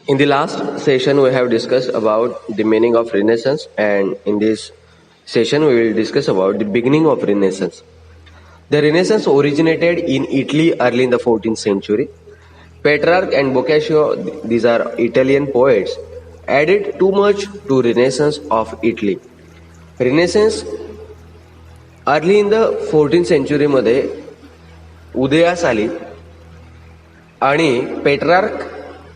In the last session, we have discussed about the meaning of Renaissance, and in this session, we will discuss about the beginning of Renaissance. The Renaissance originated in Italy early in the 14th century. Petrarch and Boccaccio, these are Italian poets, added too much to Renaissance of Italy. Renaissance early in the 14th century मध्ये उदयास आली आणि Petrarch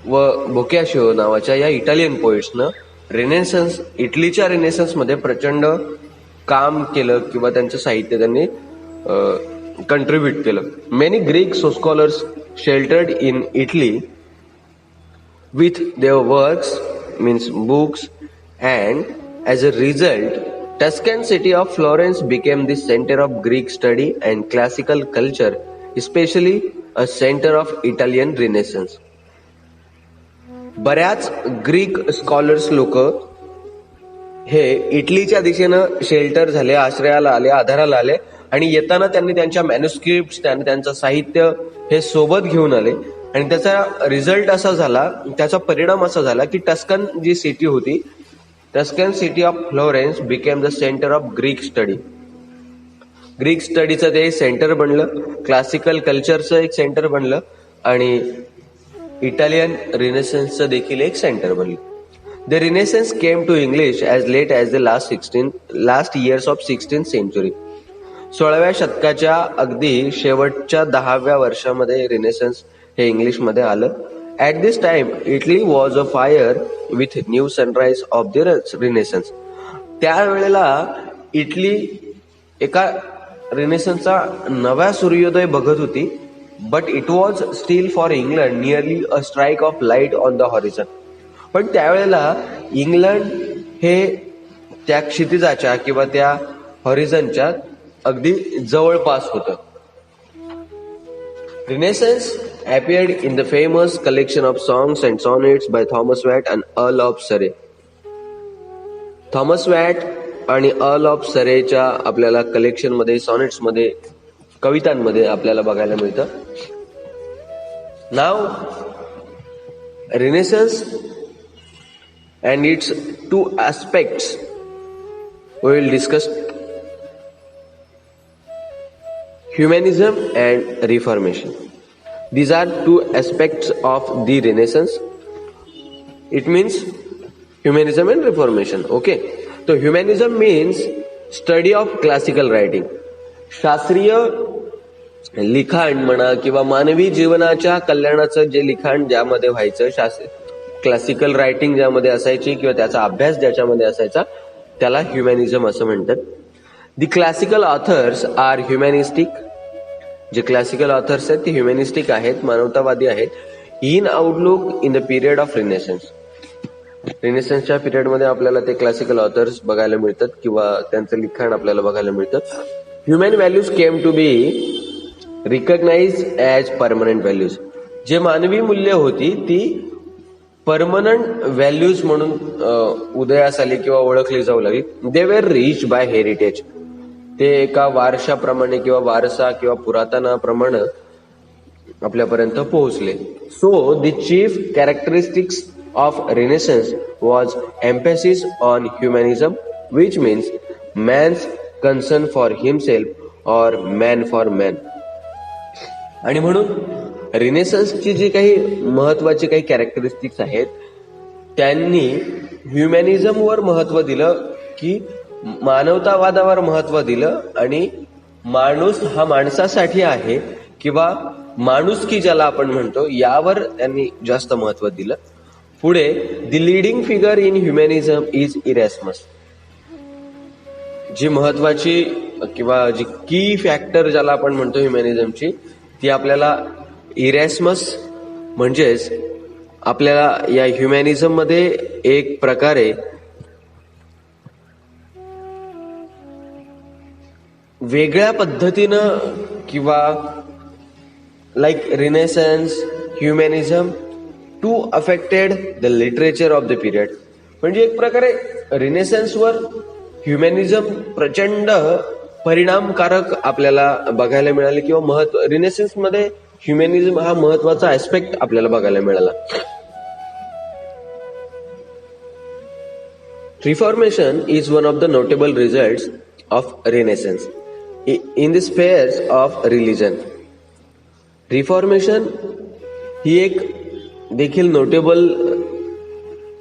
व बोकॅशिओ नावाच्या या Italian पोएट्सनं renaissance इटलीच्या रेनेसन्समध्ये प्रचंड काम केलं किंवा त्यांचं साहित्य त्यांनी कंट्रीब्यूट केलं. Many Greek scholars sheltered in Italy with their works means books and as a result Tuscan city of Florence became the center of Greek study and classical culture, especially a center of Italian Renaissance. बऱ्याच Greek scholars लोक हे इटलीच्या दिशेनं shelter झाले, आश्रयाला आले, आधाराला आले आणि येताना त्यांनी त्यांच्या मॅन्युस्क्रिप्ट त्यांनी त्यांचं साहित्य हे सोबत घेऊन आले आणि त्याचा रिझल्ट असा झाला, त्याचा परिणाम असा झाला की टस्कन जी सिटी होती, Tuscan city of Florence became the centre of Greek study. Greek स्टडीचं ते सेंटर बनलं, क्लासिकल कल्चरचं एक सेंटर बनलं आणि इटालियन रिनेसन्सचं देखील एक सेंटर बनलं. The Renaissance came to English as late as the last years of 16th century. 16व्या शतकाच्या अगदी शेवटच्या 10व्या वर्षामध्ये रिनेसन्स हे इंग्लिशमध्ये आलं. At this time, Italy was a fire with new sunrise of the Renaissance. त्यावेळेला इटली एका रिनेसन्सचा नवा सूर्योदय बघत होती, but it was still for England nearly a strike of light on the horizon. पण त्यावेळेला इंग्लंड हे त्या क्षितिजाच्या किंवा त्या हॉरिझनच्या अगदी जवळपास होतं. Renaissance appeared in the famous collection of songs and sonnets by Thomas Watt and Earl of Surrey. Thomas watt आणि अर्ल ऑफ सरेच्या आपल्याला कलेक्शन मध्ये, सॉनेट्स मध्ये, कवितांमध्ये आपल्याला बघायला मिळतं. नाव Renaissance and its two aspects we will discuss: Humanism and Reformation. These are two aspects of the Renaissance. It means humanism and reformation. Okay. So humanism means study of classical writing. शास्त्रीय लिखाण म्हणा किंवा मानवी जीवनाच्या कल्याणाचं जे लिखाण ज्यामध्ये व्हायचं, क्लासिकल रायटिंग ज्यामध्ये असायची किंवा त्याचा अभ्यास ज्याच्यामध्ये असायचा, त्याला ह्युमॅनिझम असं म्हणतात. The classical authors are humanistic. जे क्लासिकल ऑथर्स आहेत ते ह्युमॅनिस्टिक आहेत, मानवतावादी आहेत. In outlook in the period of Renaissance. रिनेसन्सच्या पिरियडमध्ये आपल्याला ते क्लासिकल ऑथर्स बघायला मिळतात किंवा त्यांचं लिखाण आपल्याला बघायला मिळतं. Human values came to be recognise as permanent values. जे मानवी मूल्य होती ती परमनंट व्हॅल्यूज म्हणून उदयास आली किंवा ओळखली जाऊ लागली. They were rich by heritage. ते एका वारशाप्रमाणे किंवा वारसा किंवा पुरातनाप्रमाणे आपल्यापर्यंत पोहोचले. So the chief characteristics of Renaissance was emphasis on humanism, which means man's concern for himself or man for man. आणि म्हणून रिनेसन्सची जी काही महत्वाची काही कॅरेक्टरिस्टिक्स आहेत, त्यांनी ह्युमॅनिझमवर महत्व दिलं की मानवतावादावर महत्व दिलं आणि माणूस हा माणसासाठी आहे किंवा माणुसकी ज्याला आपण म्हणतो यावर त्यांनी जास्त महत्व दिलं. पुढे the leading figure in humanism is Erasmus. जी महत्वाची किंवा जी की फॅक्टर ज्याला आपण म्हणतो ह्युमॅनिझमची, ती आपल्याला इरॅस्मस म्हणजेच आपल्याला या ह्युमॅनिझम मध्ये एक प्रकारे वेगळ्या पद्धतीनं किंवा like Renaissance, humanism too affected the literature of the period. म्हणजे एक प्रकारे रिनेसन्सवर ह्युमॅनिझम प्रचंड परिणामकारक आपल्याला बघायला मिळाले किंवा रिनेसन्समध्ये ह्युमॅनिझम हा महत्वाचा ऍस्पेक्ट आपल्याला बघायला मिळाला. Reformation is one of the notable results of Renaissance in the spheres of religion. Reformation ही एक देखील नोटेबल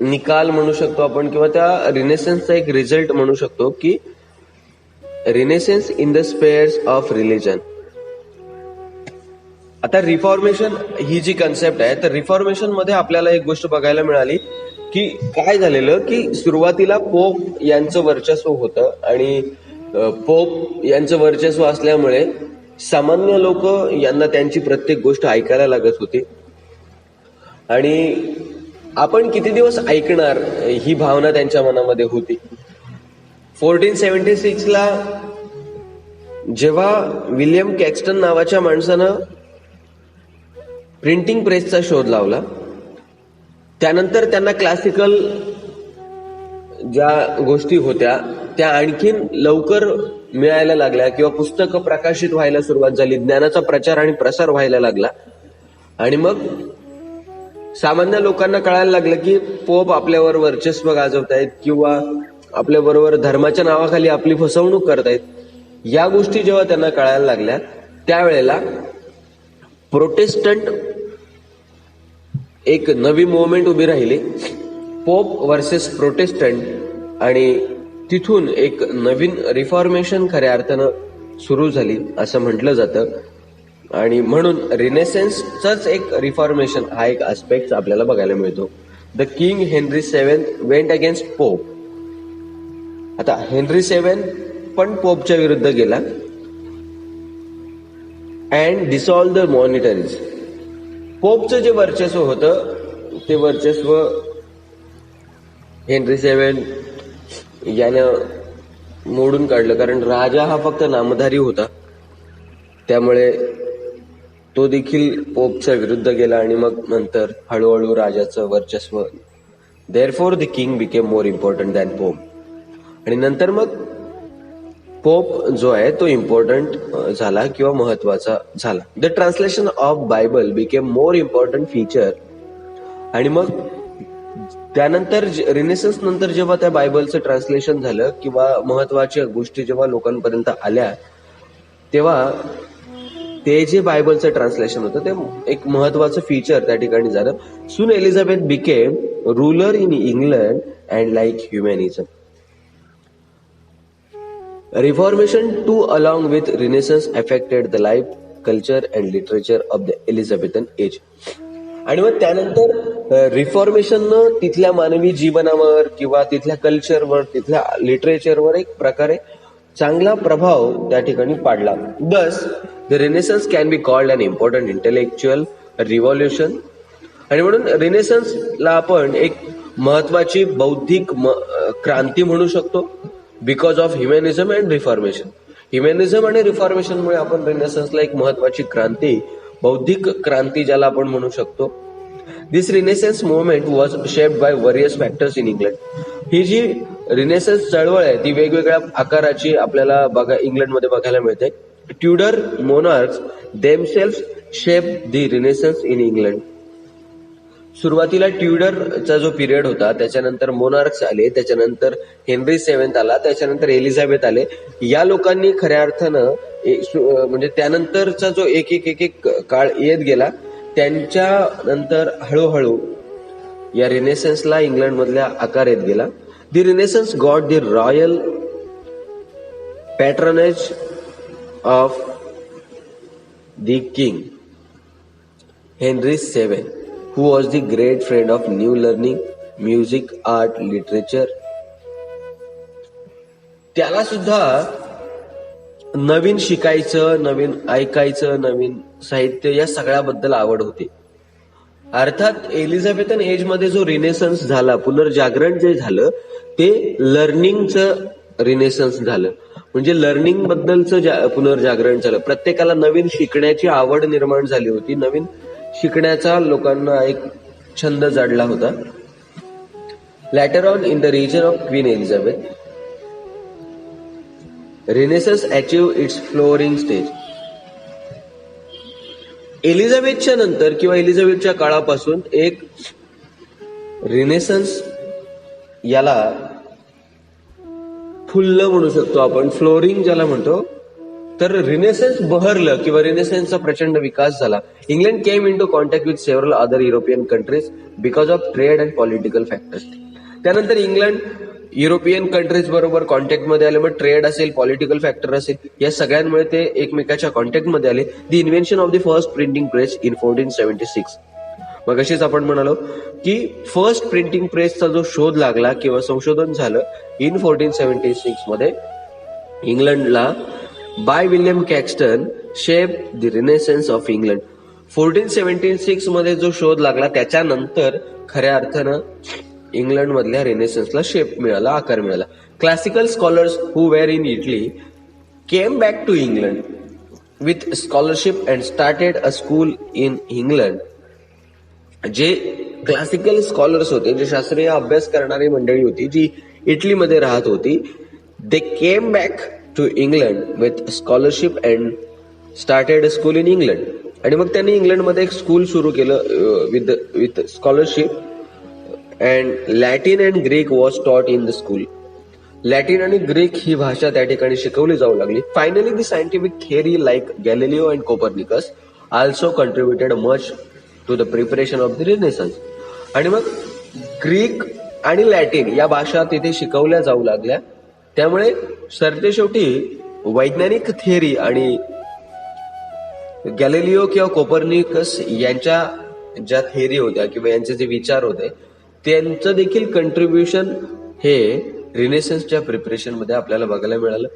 निकाल म्हणू शकतो आपण, किंवा त्या रिनेसेन्सचा एक रिझल्ट म्हणू शकतो की Renaissance in the spheres of religion. आता रिफॉर्मेशन ही जी कन्सेप्ट आहे, तर रिफॉर्मेशन मध्ये आपल्याला एक गोष्ट बघायला मिळाली की काय झालेलं की सुरुवातीला पोप यांचं वर्चस्व होतं आणि पोप यांचं वर्चस्व असल्यामुळे सामान्य लोक यांना त्यांची प्रत्येक गोष्ट ऐकायला लागत होती आणि आपण किती दिवस ऐकणार ही भावना त्यांच्या मनामध्ये होती. 1476 ला जेव्हा विल्यम कॅक्स्टन नावाच्या माणसानं प्रिंटिंग प्रेसचा शोध लावला, त्यानंतर त्यांना क्लासिकल ज्या गोष्टी होत्या त्या आणखीन लवकर मिळायला लागल्या किंवा पुस्तकं प्रकाशित व्हायला सुरुवात झाली, ज्ञानाचा प्रचार आणि प्रसार व्हायला लागला आणि मग सामान्य लोकांना कळायला लागलं की पोप आपल्यावर वर्चस्व गाजवतायत किंवा आपल्या बरोबर धर्माच्या नावाखाली आपली फसवणूक करतायत. या गोष्टी जेव्हा त्यांना कळायला लागल्या त्यावेळेला प्रोटेस्टंट एक नवी मुवमेंट उभी राहिली, पोप वर्सेस प्रोटेस्टंट, आणि तिथून एक नवीन रिफॉर्मेशन खऱ्या अर्थानं सुरू झाली असं म्हटलं जातं. आणि म्हणून रिनेसेन्सचाच एक रिफॉर्मेशन हा एक आस्पेक्ट आपल्याला बघायला मिळतो. The king Henry seventh went against pope. आता हेनरी सेव्हन पण पोपच्या विरुद्ध गेला अँड डिसॉल्व द मॉनिटरीज. पोपचं जे वर्चस्व होतं ते वर्चस्व हेनरी सेव्हन यानं मोडून काढलं, कारण राजा हा फक्त नामधारी होता, त्यामुळे तो देखील पोपच्या विरुद्ध गेला आणि मग नंतर हळूहळू राजाचं वर्चस्व, therefore the king became more important than pope. आणि नंतर मग पोप जो आहे तो इम्पॉर्टंट झाला किंवा महत्वाचा झाला. The translation of Bible became more important feature. आणि मग त्यानंतर रिनेसन्स नंतर जेव्हा त्या बायबलचं ट्रान्सलेशन झालं किंवा महत्वाच्या गोष्टी जेव्हा लोकांपर्यंत आल्या, तेव्हा ते जे बायबलचं ट्रान्सलेशन होतं ते एक महत्वाचं फीचर त्या ठिकाणी झालं. Soon Elizabeth became ruler in England and like humanism. Reformation too along with Renaissance affected the life, culture and literature of the Elizabethan age. आणि मग त्यानंतर रिफॉर्मेशननं तिथल्या मानवी जीवनावर किंवा तिथल्या कल्चरवर, तिथल्या लिटरेचरवर एक प्रकारे चांगला प्रभाव त्या ठिकाणी पाडला. Thus the Renaissance can be called an important intellectual revolution. आणि म्हणून रिनेसन्सला आपण एक महत्वाची बौद्धिक क्रांती म्हणू शकतो, बिकॉज ऑफ ह्युमॅनिझम अँड रिफॉर्मेशन. ह्युमॅनिझम आणि रिफॉर्मेशनमुळे आपण रिनेसन्सला एक महत्वाची क्रांती, बौद्धिक क्रांती ज्याला आपण म्हणू शकतो. This Renaissance movement was shaped by various factors in England. ही जी रिनेसन्स चळवळ आहे ती वेगवेगळ्या आकाराची आपल्याला इंग्लंडमध्ये बघायला मिळते. Tudor monarchs themselves shaped the Renaissance in England. सुरुवातीला ट्युडरचा जो पिरियड होता, त्याच्यानंतर मोनार्क्स आले, त्याच्यानंतर हेनरी सेव्हन्थ आला, त्याच्यानंतर एलिझाबेथ आले. या लोकांनी खऱ्या अर्थानं म्हणजे त्यानंतरचा जो एक एक एक काळ येत गेला, त्यांच्या नंतर हळूहळू या रिनेसन्सला इंग्लंडमधल्या आकार येत गेला. The Renaissance got the royal patronage of the king Henry seven, who was the great friend of new learning, music, art, literature. त्याला सुद्धा नवीन शिकायचं, नवीन ऐकायचं, नवीन साहित्य या सगळ्याबद्दल आवड होती. अर्थात एलिझाबेथन एज मध्ये जो रिनेसन्स झाला, पुनर्जागरण जे झालं ते लर्निंगचं रिनेसन्स झालं. म्हणजे लर्निंग बद्दलचं पुनर्जागरण झालं. प्रत्येकाला नवीन शिकण्याची आवड निर्माण झाली होती, नवीन शिकण्याचा लोकांना एक छंद जाडला होता. Later on in the region of queen Elizabeth, renaissance achieve its flourishing stage. एलिझाबेथच्या नंतर किंवा एलिझाबेथच्या काळापासून एक रिनेसन्स याला फुललं म्हणू शकतो आपण, फ्लोरिंग ज्याला म्हणतो. तर रिनेसेन्स बहरलं किंवा रिनेसेन्सचा प्रचंड विकास झाला. England came into contact with several other European countries because of trade and political factors. त्यानंतर इंग्लंड युरोपियन कंट्रीज बरोबर कॉन्टॅक्टमध्ये आले. मग ट्रेड असेल, पॉलिटिकल फॅक्टर असेल, या सगळ्यांमुळे ते एकमेकाच्या कॉन्टॅक्टमध्ये आले. The invention of the first printing press in 1476. मग अशीच आपण म्हणालो की फर्स्ट प्रिंटिंग प्रेसचा जो शोध लागला किंवा संशोधन झालं इन 1476 मध्ये इंग्लंडला by William Caxton shape the renaissance of England. 1476 मध्ये जो शोध लागला त्याच्यानंतर खऱ्या अर्थानं इंग्लंड मधल्या रेनेसन्सला शेप मिळाला, आकार मिळाला. Classical scholars who were in Italy came back to England with scholarship and started a school in England. जे क्लासिकल स्कॉलर्स होते, जे शास्त्रीय अभ्यास करणारी मंडळी होती जी इटलीमध्ये राहत होती, they came back to England with scholarship and started a school in England. आणि मग त्यांनी इंग्लंडमध्ये एक स्कूल सुरू केलं with scholarship. And Latin and Greek was taught in the school. Latin आणि ग्रीक ही भाषा त्या ठिकाणी शिकवली जाऊ लागली. Finally the scientific theory like Galileo and Copernicus also contributed much to the preparation of the renaissance. आणि मग ग्रीक आणि लॅटिन या भाषा तिथे शिकवल्या जाऊ लागल्या. त्यामुळे सरतेशेवटी वैज्ञानिक थिअरी आणि गॅलिलिओ किंवा कोपर्निकस यांच्या ज्या थिअरी होत्या किंवा यांचे जे विचार होते त्यांचं देखील कंट्रीब्युशन हे रिनेसन्सच्या प्रिपरेशन मध्ये आपल्याला बघायला मिळालं.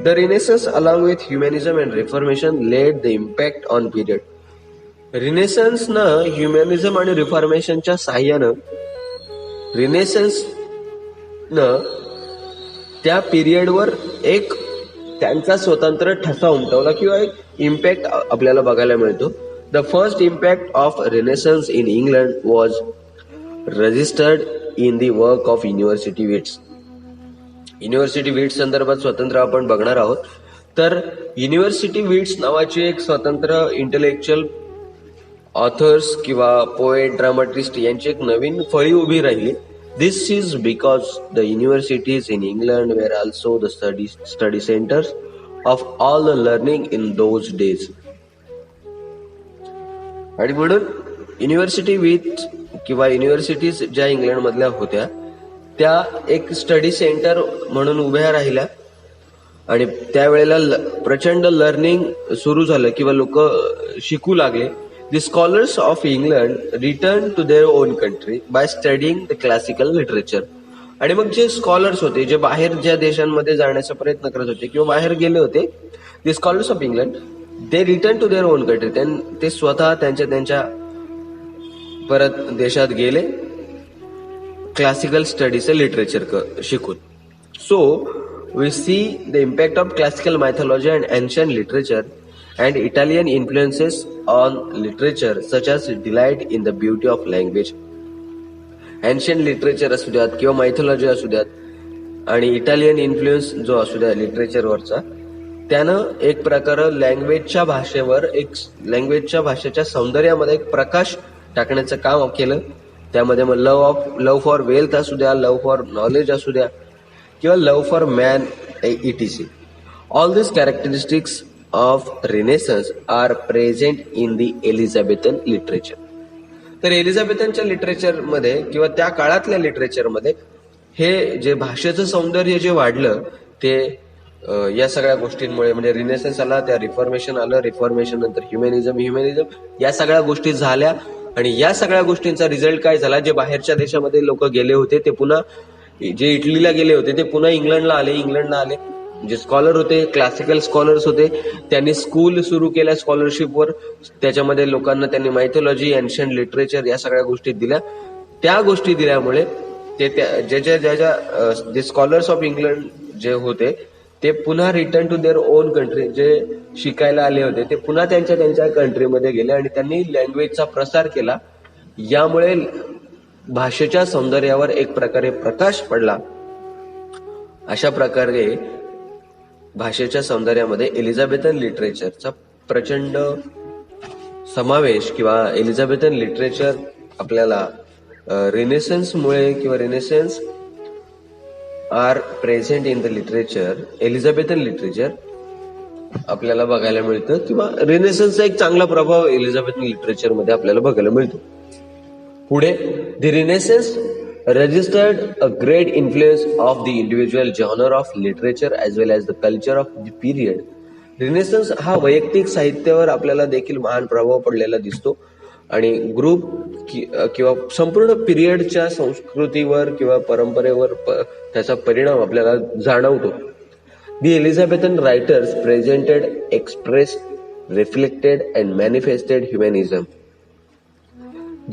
The renaissance along with humanism and reformation led the impact on period. रिनेसन्सनं ह्युमॅनिझम आणि रिफॉर्मेशनच्या साह्यानं रिनेसन्सनं त्या पिरियडवर एक त्यांचा स्वतंत्र ठसा उमटवला किंवा एक इम्पॅक्ट आपल्याला बघायला मिळतो. The first impact of renaissance in England was registered in the work of university wits. University wits संदर्भात स्वतंत्र आपण बघणार आहोत. तर युनिव्हर्सिटी विट्स नावाची एक स्वतंत्र इंटेलेक्च्युअल ऑथर्स किंवा पोएट, ड्रामाटिस्ट यांची एक नवीन फळी उभी राहिली. This is because the universities in England were also the study centers of all the learning in those days. आणि म्हणून युनिव्हर्सिटी विथ किंवा युनिव्हर्सिटीज ज्या इंग्लंड मधल्या होत्या त्या एक स्टडी सेंटर म्हणून उभ्या राहिल्या. आणि त्यावेळेला प्रचंड लर्निंग सुरू झालं किंवा लोक शिकू लागले. The scholars of England returned to their own country by studying the classical literature. आणि मग जे स्कॉलर्स होते, जे बाहेर ज्या देशांमध्ये जाण्याचा प्रयत्न करत होते किंवा बाहेर गेले होते, the scholars of England, they returned to their own country. ते स्वतः त्यांच्या परत देशात गेले क्लासिकल स्टडीचं लिटरेचर शिकून. So we see the impact of classical mythology and ancient literature and Italian influences on literature such as delight in the beauty of language. Ancient literature असू द्यात किंवा मायथॉलॉजी असू द्यात आणि इटालियन इन्फ्लुएन्स जो असू द्या लिटरेचरवरचा, त्यानं एक प्रकार लँग्वेजच्या लँग्वेजच्या भाषेच्या सौंदर्यामध्ये एक प्रकाश टाकण्याचं काम केलं. त्यामध्ये मग लव्ह फॉर वेल्थ असू द्या, लव्ह फॉर नॉलेज असू द्या किंवा love for man etc.. All this characteristics of Renaissance are present in the Elizabethan literature. तर एलिझाबेथनच्या लिटरेचरमध्ये किंवा त्या काळातल्या लिटरेचरमध्ये हे जे भाषेचं सौंदर्य जे वाढलं ते या सगळ्या गोष्टींमुळे, म्हणजे रिनेसन्स आला, त्या रिफॉर्मेशन आलं, रिफॉर्मेशन नंतर ह्युमॅनिझम या सगळ्या गोष्टी झाल्या. आणि या सगळ्या गोष्टींचा रिझल्ट काय झाला, जे बाहेरच्या देशामध्ये लोक गेले होते ते पुन्हा, जे इटलीला गेले होते ते पुन्हा इंग्लंडला आले. जे स्कॉलर होते, क्लासिकल स्कॉलर्स होते, त्यांनी स्कूल सुरू केल्या स्कॉलरशिपवर. त्याच्यामध्ये लोकांना त्यांनी मायथॉलॉजी, एन्शियंट लिटरेचर या सगळ्या गोष्टी दिल्या. त्या गोष्टी दिल्यामुळे ते जे स्कॉलर्स ऑफ इंग्लंड जे होते ते पुन्हा return to their own country, जे शिकायला आले होते ते पुन्हा त्यांच्या कंट्रीमध्ये गेले आणि त्यांनी लँग्वेजचा प्रसार केला. यामुळे भाषेच्या सौंदर्यावर एक प्रकारे प्रकाश पडला. अशा प्रकारे भाषेच्या सौंदर्यामध्ये एलिझाबेथन लिटरेचरचा प्रचंड समावेश किंवा एलिझाबेथन लिटरेचर आपल्याला रिनेसन्समुळे किंवा renaissance are present in the literature, Elizabethan literature आपल्याला बघायला मिळतं, किंवा रिनेसन्सचा एक चांगला प्रभाव एलिझाबेथन लिटरेचरमध्ये आपल्याला बघायला मिळतो. पुढे, the रिनेसन्स registered a great influence of the individual genre of literature as well as the culture of the period. रिनेसन्स हा वैयक्तिक साहित्यावर आपल्याला देखील महान प्रभाव पडलेला दिसतो आणि ग्रुप किंवा संपूर्ण पिरियडच्या संस्कृतीवर किंवा परंपरेवर त्याचा परिणाम आपल्याला जाणवतो. The Elizabethan writers presented, expressed, reflected and manifested humanism.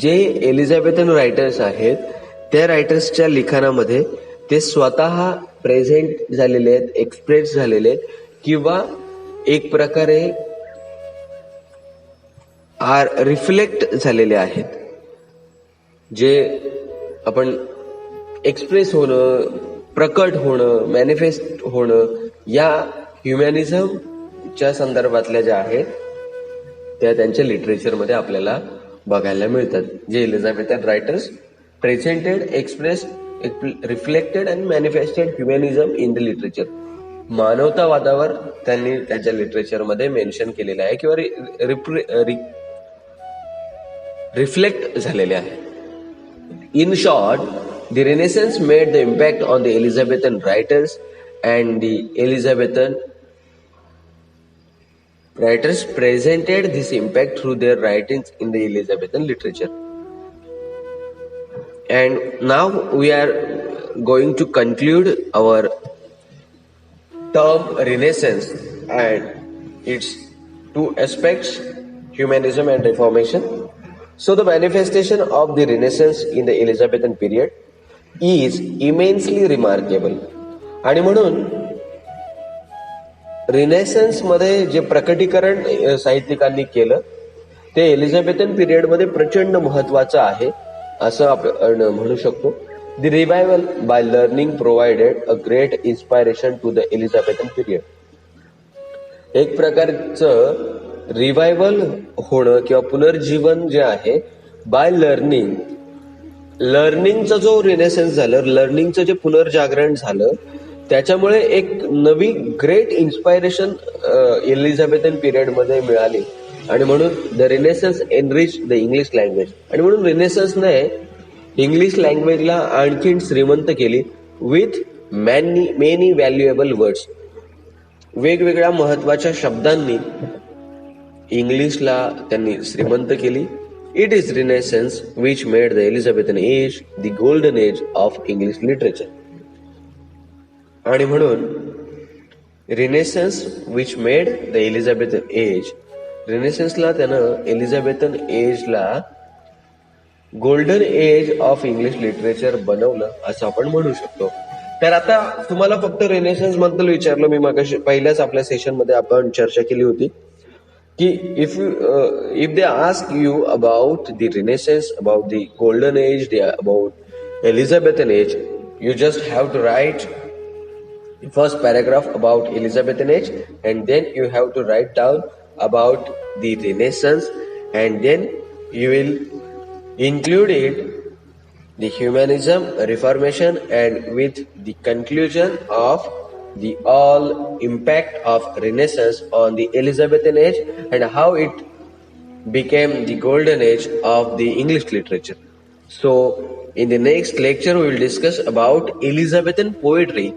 जे एलिझाबेथन रायटर्स आहेत त्या रायटर्सच्या लिखाणामध्ये ते स्वतः प्रेझेंट झालेले आहेत, एक्सप्रेस झालेले आहेत, किंवा एक प्रकारे रिफ्लेक्ट झालेले आहेत. जे आपण एक्सप्रेस होणं, प्रकट होणं, मॅनिफेस्ट होणं, या ह्युमॅनिझमच्या संदर्भातल्या ज्या आहेत त्या त्यांच्या लिटरेचरमध्ये आपल्याला बघायला मिळतात. जे Elizabethan writers presented, expressed, reflected and manifested humanism in the literature. मानवतावादावर त्यांनी त्यांच्या लिटरेचरमध्ये मेन्शन केलेलं आहे किंवा रिफ्लेक्ट झालेले आहे. In short, the renaissance made the impact on the Elizabethan writers and the Elizabethan writers presented this impact through their writings in the Elizabethan literature. And now we are going to conclude our term Renaissance and its two aspects, humanism and reformation. So the manifestation of the Renaissance in the Elizabethan period is immensely remarkable. आणि म्हणून रिनेसन्स मध्ये जे प्रकटीकरण साहित्यिकांनी केलं ते एलिझाबेथन पिरियडमध्ये प्रचंड महत्वाचं आहे असं आपण म्हणू शकतो. The revival by learning provided a great inspiration to the Elizabethan period. एक प्रकारचं रिवायवल होणं किंवा पुनर्जीवन जे आहे बाय लर्निंग, लर्निंगचा जो रिनेसन्स झालं, लर्निंगचं जे पुनर्जागरण झालं, त्याच्यामुळे एक नवी ग्रेट इन्स्पायरेशन एलिझाबेथन पिरियड मध्ये मिळाली आणि म्हणून the renaissance enrich the English language. आणि म्हणून रिनेसन्सने इंग्लिश लँग्वेजला आणखीन श्रीमंत केली विथ मेनी व्हॅल्युएबल वर्ड्स. वेगवेगळ्या महत्वाच्या शब्दांनी इंग्लिशला त्यांनी श्रीमंत केली. It is renaissance which made the Elizabethan age the golden age of English literature. आणि म्हणून renaissance which made the Elizabethan age, रिनेसन्सला त्यानं एलिझाबेथन एजला golden age of English literature बनवलं असं आपण म्हणू शकतो. तर आता तुम्हाला फक्त रिनेसन्स बद्दल विचारलं मी मागाशी, पहिल्याच आपल्या सेशन मध्ये आपण चर्चा केली होती की if they ask you about the renaissance, about the golden age, about Elizabethan age, you just have to write first paragraph about Elizabethan age and then you have to write down about the Renaissance and then you will include it the humanism, reformation and with the conclusion of the all impact of Renaissance on the Elizabethan age and how it became the golden age of the English literature. So in the next lecture we will discuss about Elizabethan poetry